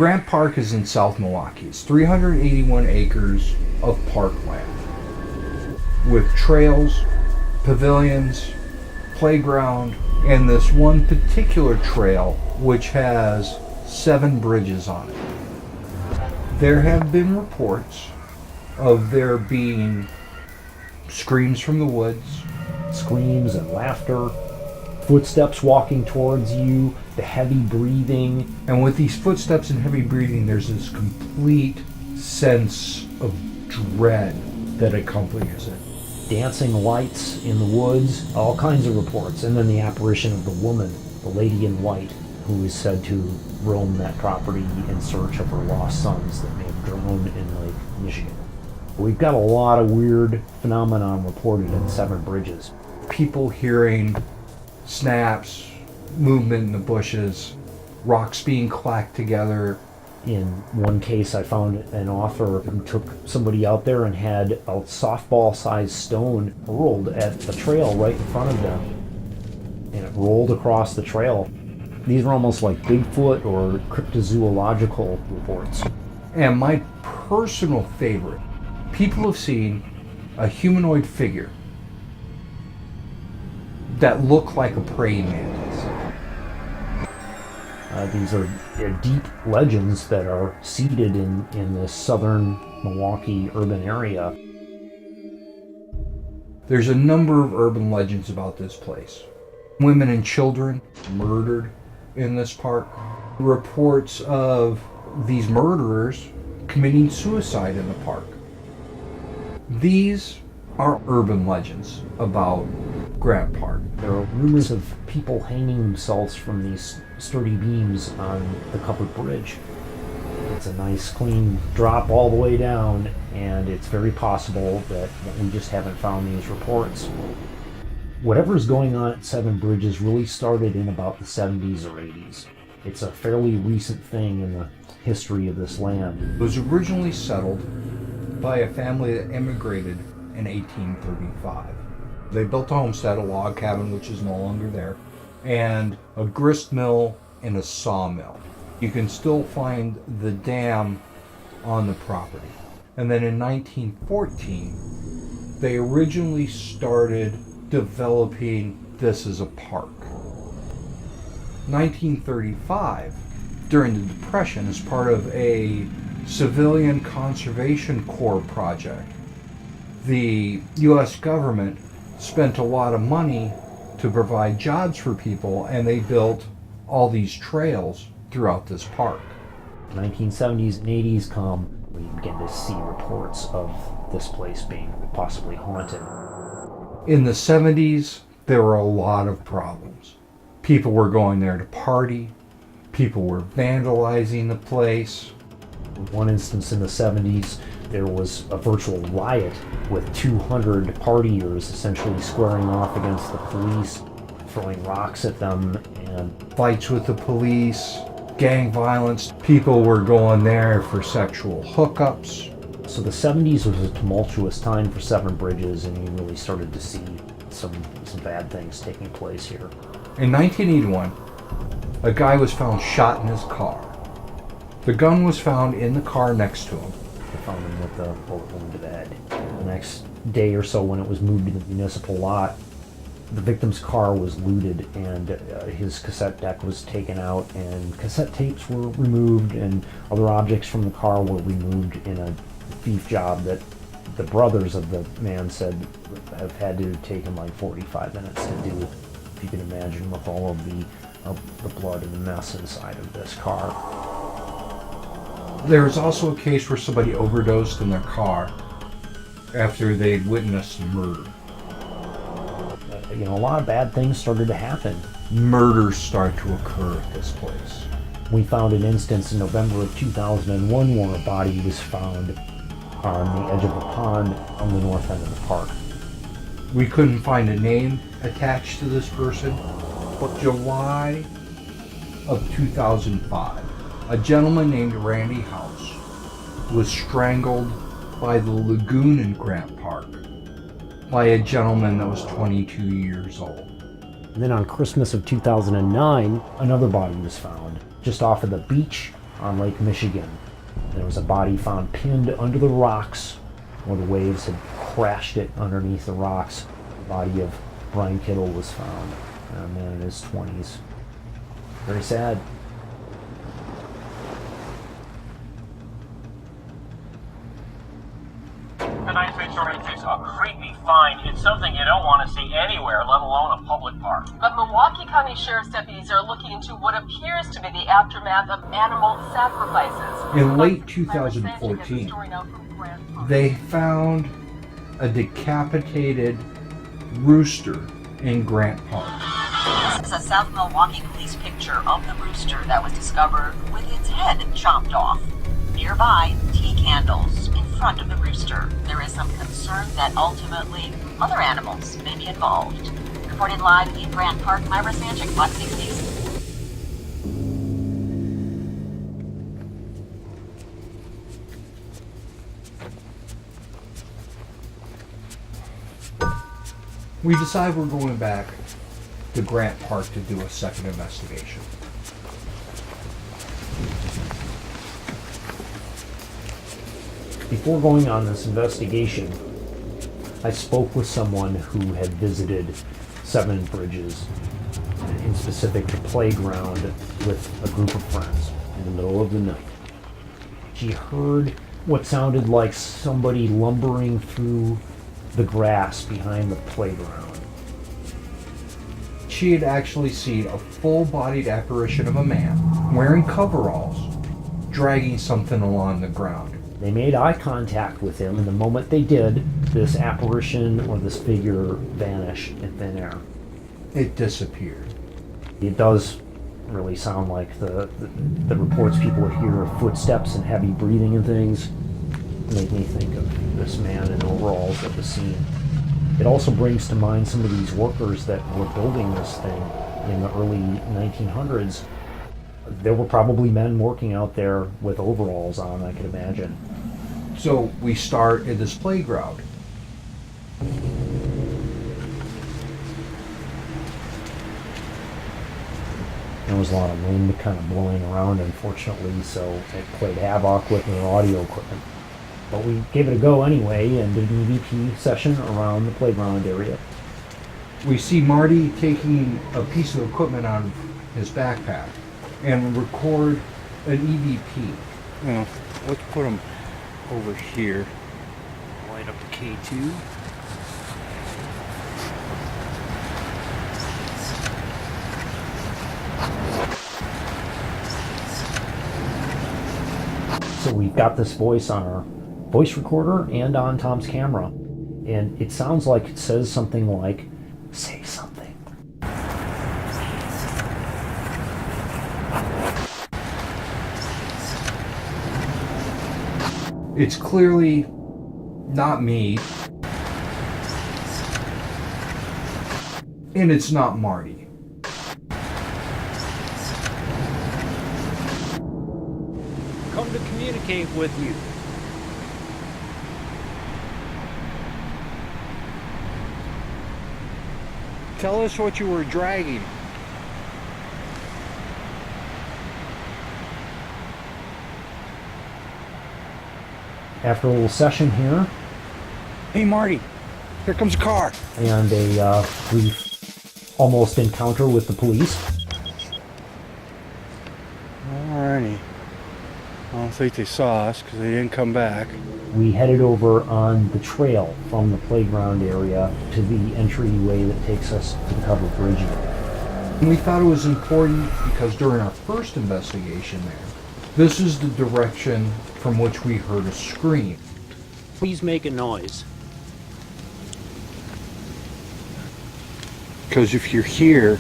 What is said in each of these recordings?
Grant Park is in South Milwaukee. It's 381 acres of parkland with trails, pavilions, playground, and this one particular trail which has 7 bridges on it. There have been reports of there being screams from the woods. Screams and laughter, footsteps walking towards you, the heavy breathing. And with these footsteps and heavy breathing, there's this complete sense of dread that accompanies it. Dancing lights in the woods, all kinds of reports. And then the apparition of the woman, the lady in white, who is said to roam that property in search of her lost sons that may have drowned in Lake Michigan. We've got a lot of weird phenomenon reported at Seven Bridges. People hearing snaps, movement in the bushes, rocks being clacked together. In one case, I found an author who took somebody out there and had a softball-sized stone hurled at the trail right in front of them. And it rolled across the trail. These are almost like Bigfoot or cryptozoological reports. And my personal favorite, people have seen a humanoid figure that look like a praying mantis. These are deep legends that are seated in the southern Milwaukee urban area. There's a number of urban legends about this place. Women and children murdered in this park. Reports of these murderers committing suicide in the park. These are urban legends about Grant Park. There are rumors of people hanging themselves from these sturdy beams on the covered bridge. It's a nice clean drop all the way down, and it's very possible that we just haven't found these reports. Whatever's going on at Seven Bridges really started in about the 70s or 80s. It's a fairly recent thing in the history of this land. It was originally settled by a family that immigrated in 1835. They built a homestead, a log cabin, which is no longer there, and a grist mill and a sawmill. You can still find the dam on the property. And then in 1914, they originally started developing this as a park. 1935, during the Depression, as part of a Civilian Conservation Corps project, the U.S. government spent a lot of money to provide jobs for people, and they built all these trails throughout this park. 1970s and 80s come, we begin to see reports of this place being possibly haunted. In the 70s, there were a lot of problems. People were going there to party. People were vandalizing the place. In one instance in the 70s, there was a virtual riot with 200 partiers essentially squaring off against the police, throwing rocks at them, and fights with the police, gang violence. People were going there for sexual hookups. So the 70s was a tumultuous time for Seven Bridges, and you really started to see some bad things taking place here. In 1981, a guy was found shot in his car. The gun was found in the car next to him. They found him with a bullet wound to the head. The next day or so, when it was moved to the municipal lot, the victim's car was looted, and his cassette deck was taken out, and cassette tapes were removed, and other objects from the car were removed in a thief job that the brothers of the man said have had to take him like 45 minutes to do, if you can imagine, with all of the blood and the mess inside of this car. There was also a case where somebody overdosed in their car after they'd witnessed a murder. A lot of bad things started to happen. Murders start to occur at this place. We found an instance in November of 2001 where a body was found on the edge of a pond on the north end of the park. We couldn't find a name attached to this person, but July of 2005, a gentleman named Randy House was strangled by the lagoon in Grant Park by a gentleman that was 22 years old. And then on Christmas of 2009, another body was found just off of the beach on Lake Michigan. There was a body found pinned under the rocks where the waves had crashed it underneath the rocks. The body of Brian Kittle was found, a man in his 20s. Very sad. Tonight's big story is a creepy find. It's something you don't want to see anywhere, let alone a public park. But Milwaukee County Sheriff's deputies are looking into what appears to be the aftermath of animal sacrifices. In late 2014, they found a decapitated rooster in Grant Park. This is a South Milwaukee police picture of the rooster that was discovered with its head chopped off. Nearby, tea candles in front of the rooster. There is some concern that ultimately other animals may be involved. Reporting live in Grant Park, Myra Sanchik, Fox 6 News. We decide we're going back to Grant Park to do a second investigation. Before going on this investigation, I spoke with someone who had visited Seven Bridges, in specific the playground, with a group of friends in the middle of the night. She heard what sounded like somebody lumbering through the grass behind the playground. She had actually seen a full-bodied apparition of a man wearing coveralls, dragging something along the ground. They made eye contact with him, and the moment they did, this apparition or this figure vanished in thin air. It disappeared. It does really sound like the reports people hear of footsteps and heavy breathing and things make me think of this man in overalls at the scene. It also brings to mind some of these workers that were building this thing in the early 1900s. There were probably men working out there with overalls on, I could imagine. So we start at this playground. There was a lot of wind kind of blowing around, unfortunately, so it played havoc with their audio equipment. But we gave it a go anyway and did an EVP session around the playground area. We see Marty taking a piece of equipment out of his backpack and record an EVP. Well, let's put them over here. Light up the K2. So we've got this voice on our voice recorder and on Tom's camera, and it sounds like it says something like, "Say something." It's clearly not me, and it's not Marty. Come to communicate with you. Tell us what you were dragging. After a little session here, Hey Marty, here comes a car. and a brief almost encounter with the police, Alrighty. I don't think they saw us because they didn't come back. we headed over on the trail from the playground area to the entryway that takes us to the covered bridge area. And we thought it was important because during our first investigation there, this is the direction from which we heard a scream. Please make a noise. Because if you're here,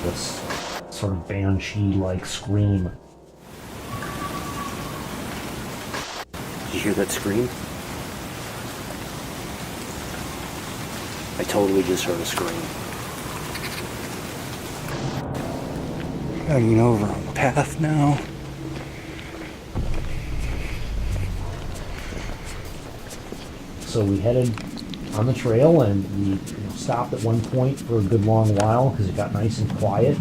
This sort of banshee-like scream. Did you hear that scream? I totally just heard a scream. hanging over on the path now. So we headed on the trail, and we stopped at one point for a good long while because it got nice and quiet.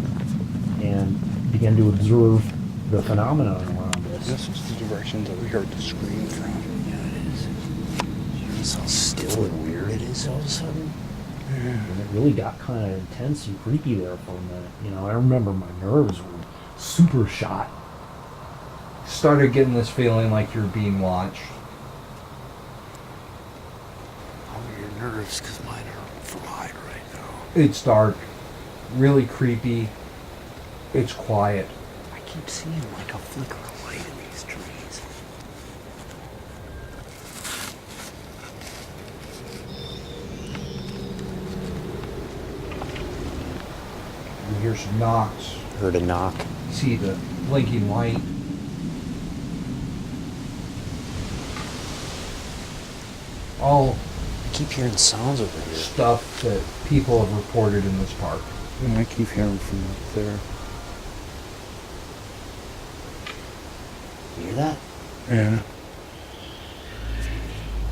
And begin to observe the phenomenon around this. This is the direction that we heard the scream from. Yeah, it is. Notice how still and weird it is all of a sudden? And it really got kind of intense and creepy there for a minute. You know, I remember my nerves were super shot. Started getting this feeling like you're being watched. Oh, your nerves, because mine are fried right now. It's dark, really creepy. It's quiet. I keep seeing like a flicker of light in these trees. You hear some knocks. Heard a knock. See the blinking light. All I keep hearing sounds over here. stuff that people have reported in this park. And I keep hearing from up there. You hear that? Yeah.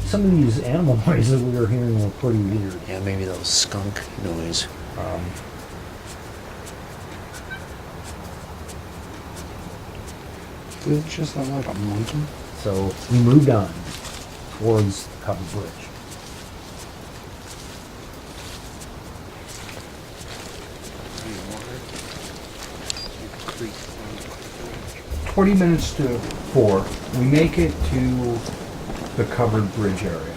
Some of these animal noises that we were hearing were pretty weird. Yeah, maybe that was skunk noise. It's just not like a monkey. So we moved on towards the covered bridge. Creek. 20 minutes to 4, we make it to the covered bridge area.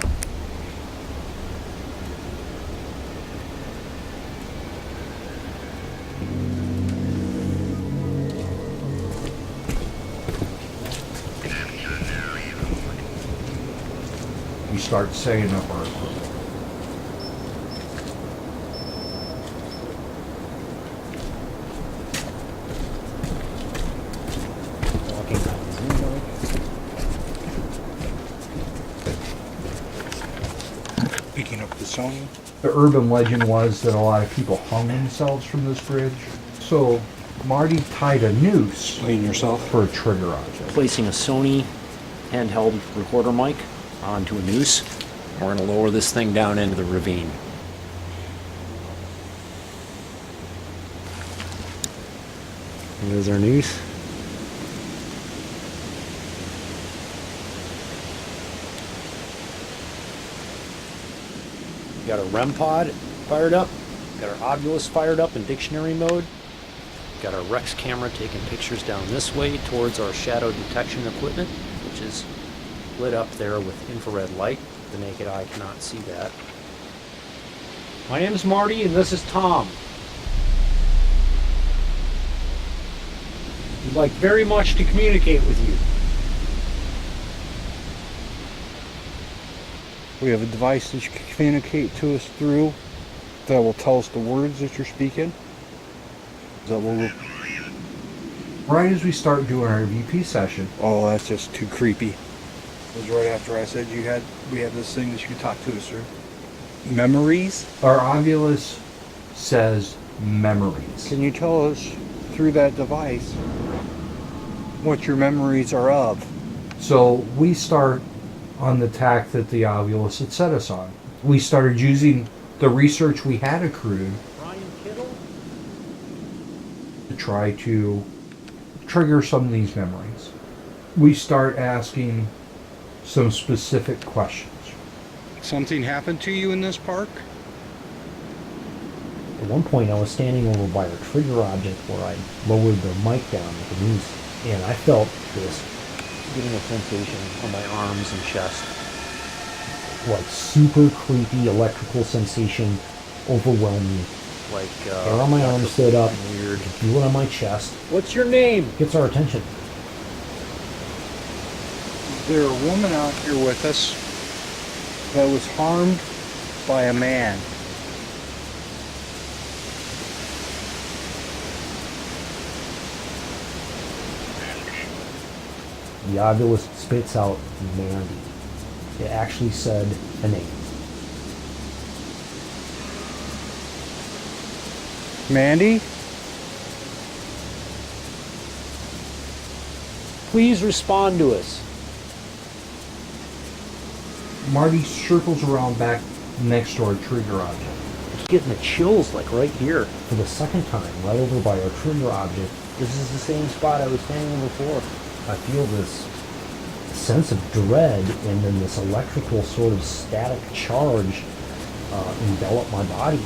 We start setting up our equipment. Walking down the window. Picking up the Sony. The urban legend was that a lot of people hung themselves from this bridge. So Marty tied a noose Playing yourself. for a trigger object. Placing a Sony handheld recorder mic onto a noose. We're going to lower this thing down into the ravine. There's our noose. Got our REM pod fired up. Got our Ovilus fired up in dictionary mode. Got our Rex camera taking pictures down this way towards our shadow detection equipment, which is lit up there with infrared light. The naked eye cannot see that. My name is Marty and this is Tom. We'd like very much to communicate with you. We have a device that you can communicate to us through that will tell us the words that you're speaking. That will. Right as we start doing our VP session, Oh, that's just too creepy. It was right after I said we had this thing that you could talk to us through. Memories? our Ovilus says memories. Can you tell us through that device what your memories are of? So we start on the tack that the Ovilus had set us on. We started using the research we had accrued to try to trigger some of these memories. We start asking some specific questions. Something happened to you in this park? At one point, I was standing over by a trigger object where I lowered the mic down with the noose, and I felt this getting a sensation on my arms and chest, like super creepy electrical sensation, overwhelming. Like, Hair on my arm stood up, weird. feel it on my chest, What's your name? gets our attention. There's a woman out here with us that was harmed by a man. The Ovilus spits out Mandy. It actually said a name. Mandy? Please respond to us. Marty circles around back next to our trigger object. It's getting the chills like right here. For the second time, right over by our trigger object, This is the same spot I was standing in before. I feel this sense of dread, and then this electrical sort of static charge envelop my body.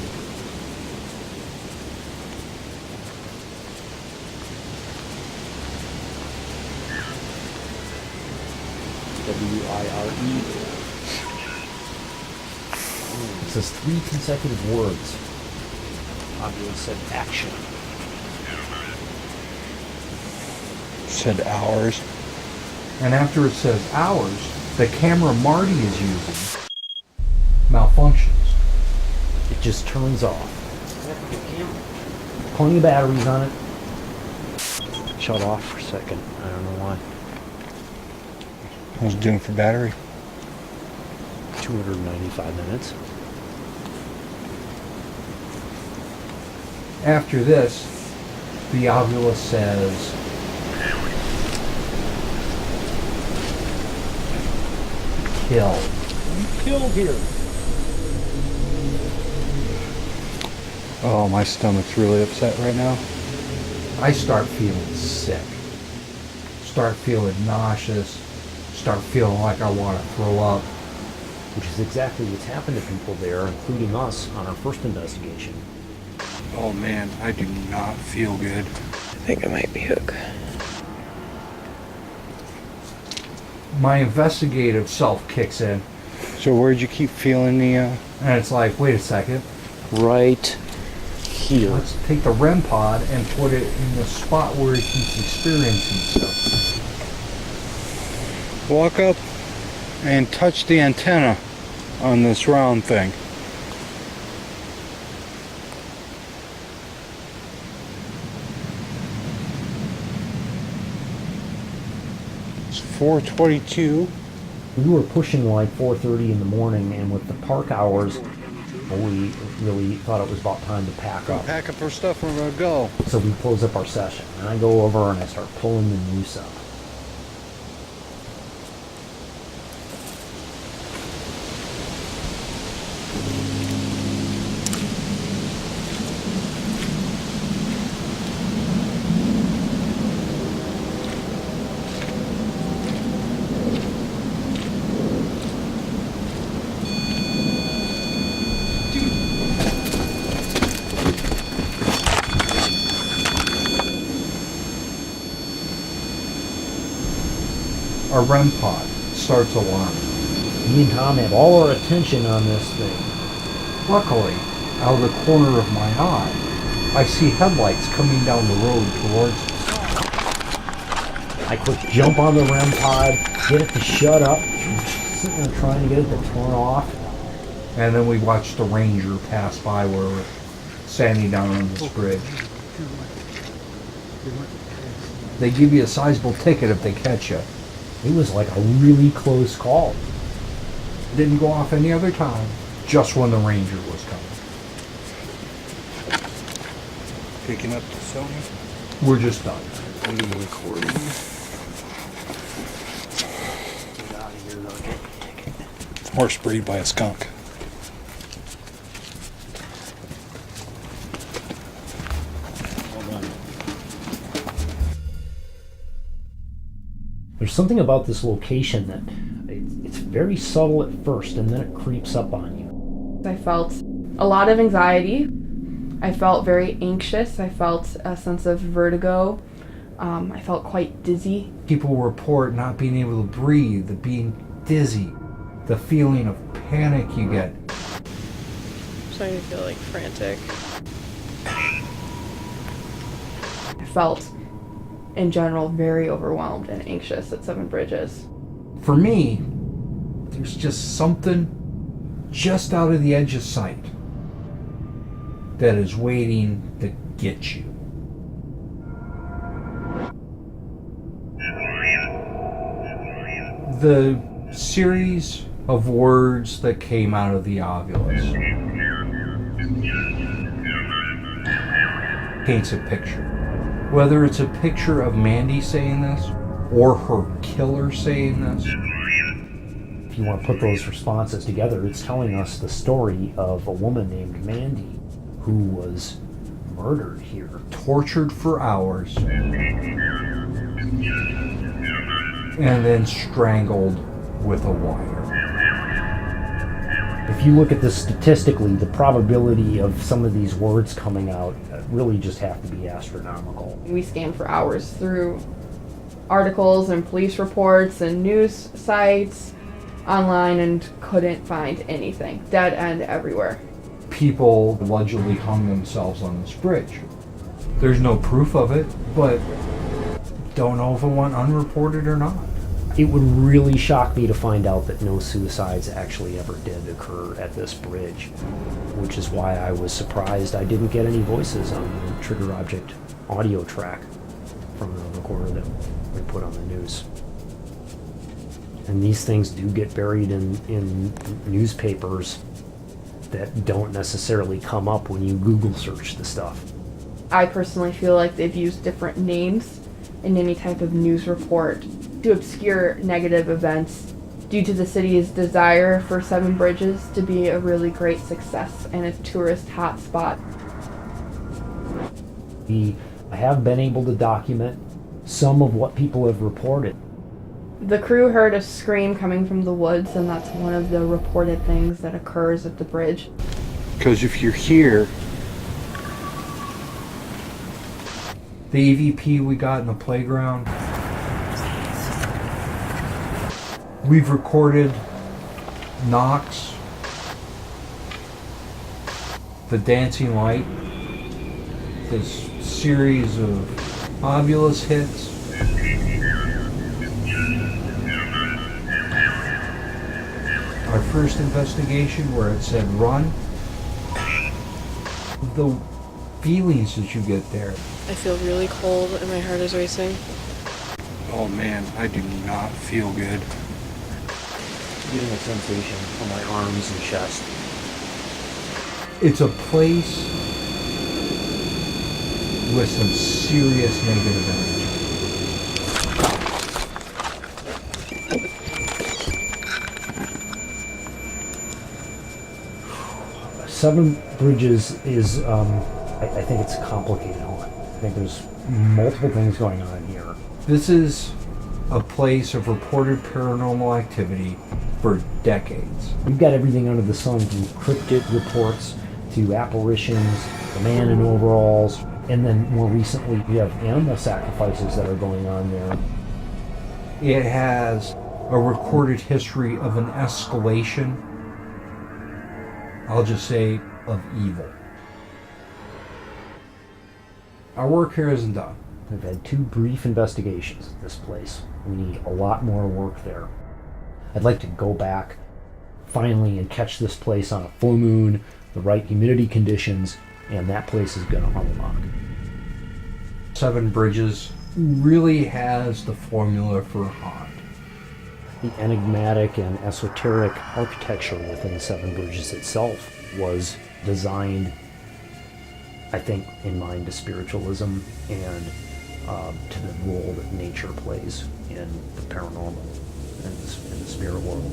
W-I-R-E. It says 3 consecutive words. Obviously said action. Said hours. And after it says hours, the camera Marty is using malfunctions. It just turns off. Plenty of batteries on it. Shut off for a second. I don't know why. I was doing for battery. 295 minutes. After this, the Ovulus says, kill. Killed here. Oh, my stomach's really upset right now. I start feeling sick. Start feeling nauseous. Start feeling like I want to throw up. Which is exactly what's happened to people there, including us, on our first investigation. Oh man, I do not feel good. I think it might be Hook. My investigative self kicks in, So where'd you keep feeling the, and it's like, wait a second, Right here. let's take the REM pod and put it in the spot where he keeps experiencing stuff. walk up and touch the antenna on this round thing. It's 4:22. We were pushing like 4:30 in the morning, and with the park hours, we really thought it was about time to pack up. Pack up our stuff, we're gonna go. So we close up our session, and I go over and I start pulling the noose up. Our REM pod starts alarming. Me and Tom have all our attention on this thing. Luckily, out of the corner of my eye, I see headlights coming down the road towards us. I quick jump on the REM pod, get it to shut up, sitting there trying to get it to turn off. And then we watch the ranger pass by where we're standing down on this bridge. They give you a sizable ticket if they catch you. It was like a really close call. Didn't go off any other time, just when the ranger was coming. Picking up the Sony. We're just done. I'm recording. Horse breed by a skunk. There's something about this location that it's very subtle at first, and then it creeps up on you. I felt a lot of anxiety. I felt very anxious. I felt a sense of vertigo. I felt quite dizzy. People report not being able to breathe, the being dizzy, the feeling of panic you get. I'm starting to feel like frantic. I felt, in general, very overwhelmed and anxious at Seven Bridges. For me, there's just something just out of the edge of sight that is waiting to get you. The series of words that came out of the Ovulus paints a picture. Whether it's a picture of Mandy saying this or her killer saying this, If you want to put those responses together, it's telling us the story of a woman named Mandy who was murdered here. tortured for hours, and then strangled with a wire. If you look at this statistically, the probability of some of these words coming out really just have to be astronomical. We scanned for hours through articles and police reports and news sites online and couldn't find anything. Dead end everywhere. People allegedly hung themselves on this bridge. There's no proof of it, but don't know if it went unreported or not. It would really shock me to find out that no suicides actually ever did occur at this bridge, which is why I was surprised I didn't get any voices on the trigger object audio track from the recorder that we put on the news. And these things do get buried in newspapers that don't necessarily come up when you Google search the stuff. I personally feel like they've used different names in any type of news report to obscure negative events due to the city's desire for Seven Bridges to be a really great success and a tourist hotspot. I have been able to document some of what people have reported. The crew heard a scream coming from the woods, and that's one of the reported things that occurs at the bridge. Because if you're here, The EVP we got in the playground, we've recorded knocks, the dancing light, this series of obulus hits. Our first investigation where it said run, the feelings that you get there. I feel really cold and my heart is racing. oh man, I do not feel good. Getting a sensation on my arms and chest. It's a place with some serious negative energy. Seven Bridges is, I think it's a complicated one. I think there's multiple things going on here. This is a place of reported paranormal activity for decades. We've got everything under the sun, from cryptid reports to apparitions, the man in overalls, and then more recently we have animal sacrifices that are going on there. It has a recorded history of an escalation, I'll just say, of evil. Our work here isn't done. We've had 2 brief investigations at this place. We need a lot more work there. I'd like to go back finally and catch this place on a full moon, the right humidity conditions, and that place is going to unlock. Seven Bridges really has the formula for haunt. The enigmatic and esoteric architecture within Seven Bridges itself was designed, I think, in mind to spiritualism and to the role that nature plays in the paranormal and in the spirit world.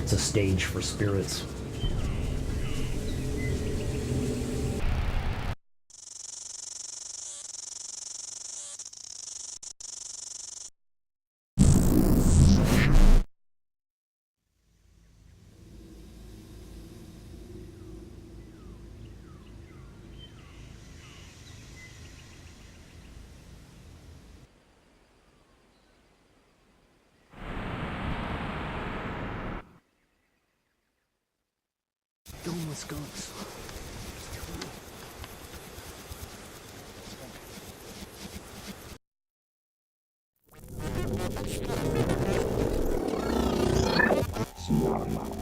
It's a stage for spirits. Going with skunks. It's not a mouse.